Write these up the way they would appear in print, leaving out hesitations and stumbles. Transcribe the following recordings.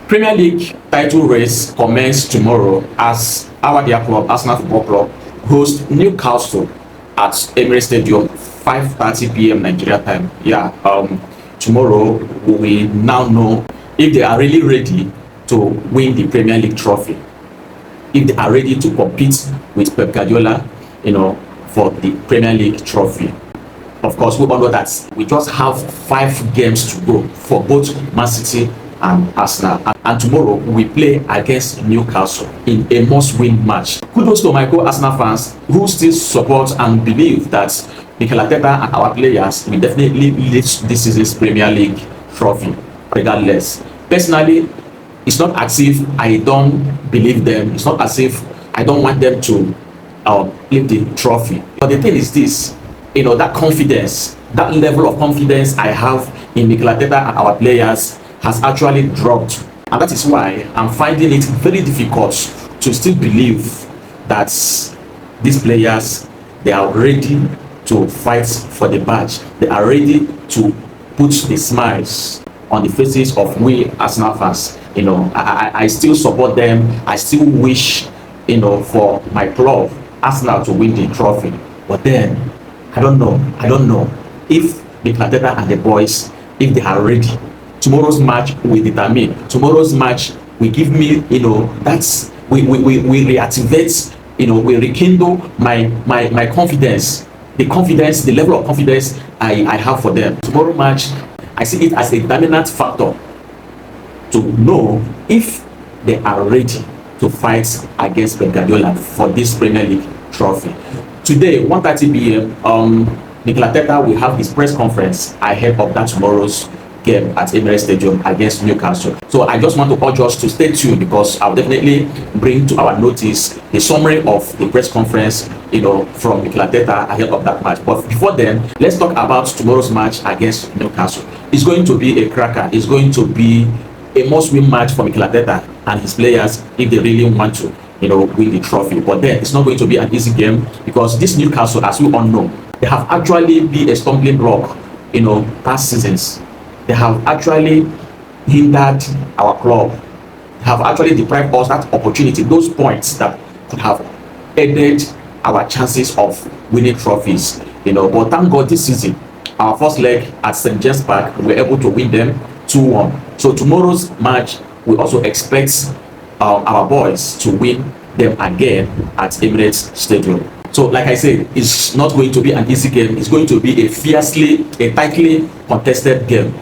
Premier League title race commences tomorrow as our dear club, Arsenal Football Club, host Newcastle at Emirates Stadium, 5:30 p.m. Nigeria time. Yeah, tomorrow we now know if they are really ready to win the Premier League trophy, if they are ready to compete with Pep Guardiola, for the Premier League trophy. Of course, we all know that we just have 5 games to go for both Man City and Arsenal. And tomorrow we play against Newcastle in a must-win match. Kudos to my co-Arsenal fans who still support and believe that Mikel Arteta and our players will definitely lift this season's Premier League trophy, regardless. Personally, it's not as if I don't believe them. It's not as if I don't want them to lift the trophy. But the thing is this, that confidence, that level of confidence I have in Mikel Arteta and our players has actually dropped. And that is why I'm finding it very difficult to still believe that these players, they are ready to fight for the badge. They are ready to put the smiles on the faces of we Arsenal fans. I still support them. I still wish, for my club, Arsenal, to win the trophy. But then, I don't know if Mikel Arteta and the boys, if they are ready. Tomorrow's match will determine. Tomorrow's match will give me, that's we reactivate, we rekindle my confidence, the level of confidence I have for them. Tomorrow match, I see it as a determinant factor to know if they are ready to fight against Pep Guardiola for this Premier League trophy. Today, 1:30 p.m. Mikel Arteta will have his press conference ahead of that tomorrow's game at Emirates Stadium against Newcastle. So I just want to urge us to stay tuned, because I'll definitely bring to our notice a summary of the press conference, from Mikel Arteta ahead of that match. But before then, let's talk about tomorrow's match against Newcastle. It's going to be a cracker. It's going to be a must-win match for Mikel Arteta and his players if they really want to, win the trophy. But then it's not going to be an easy game, because this Newcastle, as we all know, they have actually been a stumbling block, past seasons. They have actually hindered our club. They have actually deprived us that opportunity, those points that could have aided our chances of winning trophies. But thank God this season, our first leg at St. James Park, we were able to win them 2-1. So tomorrow's match, we also expect our boys to win them again at Emirates Stadium. So like I said, it's not going to be an easy game. It's going to be a tightly contested game.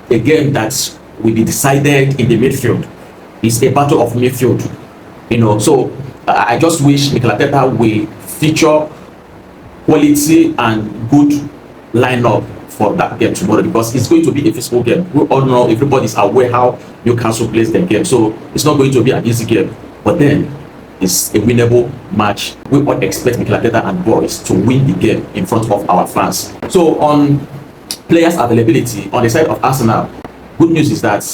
A game that will be decided in the midfield. It's a battle of midfield. So I just wish Mikel Arteta will feature quality and good lineup for that game tomorrow, because it's going to be a physical game. We all know, everybody is aware how Newcastle plays the game. So it's not going to be an easy game. But then it's a winnable match. We all expect Mikel Arteta and boys to win the game in front of our fans. So on players availability on the side of Arsenal, good news is that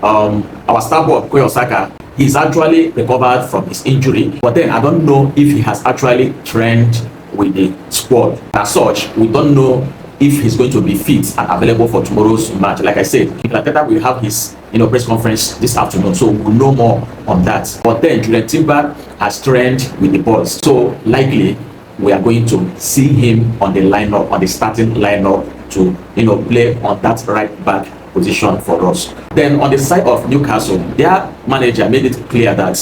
our star boy Bukayo Saka, he's actually recovered from his injury, but then I don't know if he has actually trained with the squad. As such, we don't know if he's going to be fit and available for tomorrow's match. Like I said, Mikel Arteta will have his press conference this afternoon, so we'll know more on that. But then Julian Timber has trained with the boys, so likely we are going to see him on the lineup, on the starting lineup, to play on that right back position for us. Then on the side of Newcastle, their manager made it clear that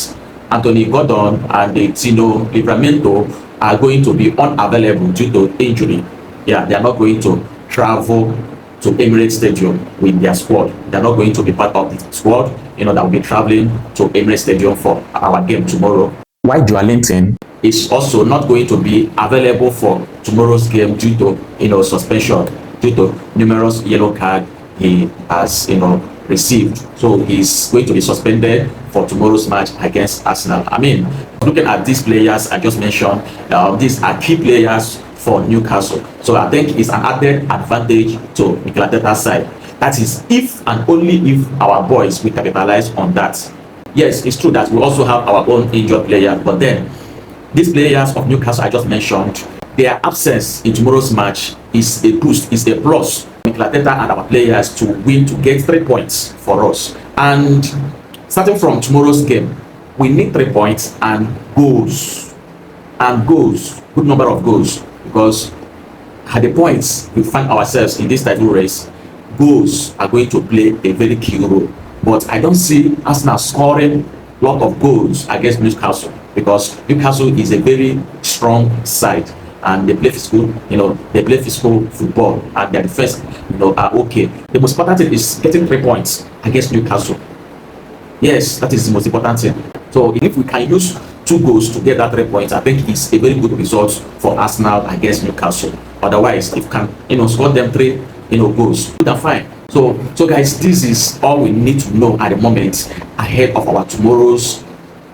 Anthony Gordon and Tino Livramento are going to be unavailable due to injury. Yeah, they are not going to travel to Emirates Stadium with their squad. They are not going to be part of the squad, that will be traveling to Emirates Stadium for our game tomorrow. Why Joelinton is also not going to be available for tomorrow's game due to suspension, due to numerous yellow card he has received. So he's going to be suspended for tomorrow's match against Arsenal. I mean, looking at these players I just mentioned, these are key players for Newcastle. So I think it's an added advantage to Mikel Arteta's side. That is if and only if our boys will capitalize on that. Yes, it's true that we also have our own injured players, but then these players of Newcastle I just mentioned, their absence in tomorrow's match is a boost, is a plus. Mikel Arteta and our players to win, to get 3 points for us. And Starting from tomorrow's game, we need 3 points and goals. And goals, good number of goals, because at the points we find ourselves in this title race, goals are going to play a very key role. But I don't see Arsenal scoring a lot of goals against Newcastle, because Newcastle is a very strong side and they play physical football, and their defense, are okay. The most important thing is getting 3 points against Newcastle. Yes, that is the most important thing. So if we can use 2 goals to get that 3 points, I think it's a very good result for Arsenal against Newcastle. Otherwise, if we can, score them 3, goals, good and fine. So guys, this is all we need to know at the moment ahead of our tomorrow's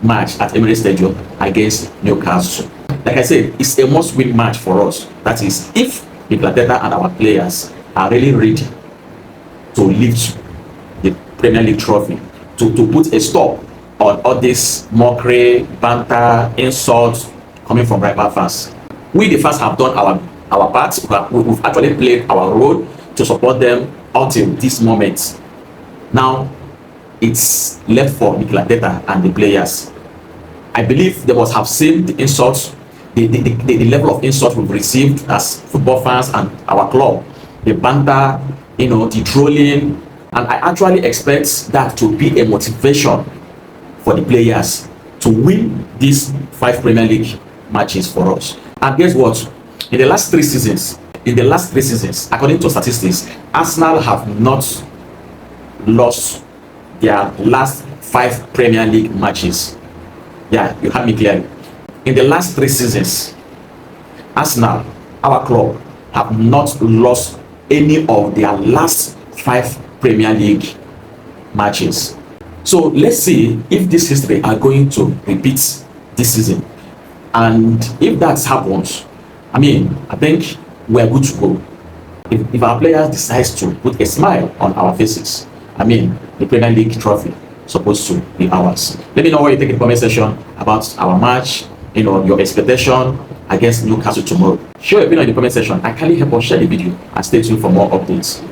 match at Emirates Stadium against Newcastle. Like I said, it's a must-win match for us. That is, if Mikel Arteta and our players are really ready to lift the Premier League trophy, to put a stop on all this mockery, banter, insults coming from rival fans. We, the fans, have done our part. We've actually played our role to support them until this moment. Now, it's left for Mikel Arteta and the players. I believe they must have seen the insults, the level of insult we've received as football fans and our club, the banter, the trolling, and I actually expect that to be a motivation for the players to win these 5 Premier League matches for us. And guess what? In the last 3 seasons, according to statistics, Arsenal have not lost their last 5 Premier League matches. Yeah, you heard me clearly. In the last 3 seasons, Arsenal, our club, have not lost any of their last 5 Premier League matches. So let's see if this history are going to repeat this season. And if that happens, I think we're good to go. If our players decide to put a smile on our faces, the Premier League trophy supposed to be ours. Let me know what you think in the comment section about our match, your expectation against Newcastle tomorrow. Share your opinion in the comment section. I kindly help us share the video and stay tuned for more updates.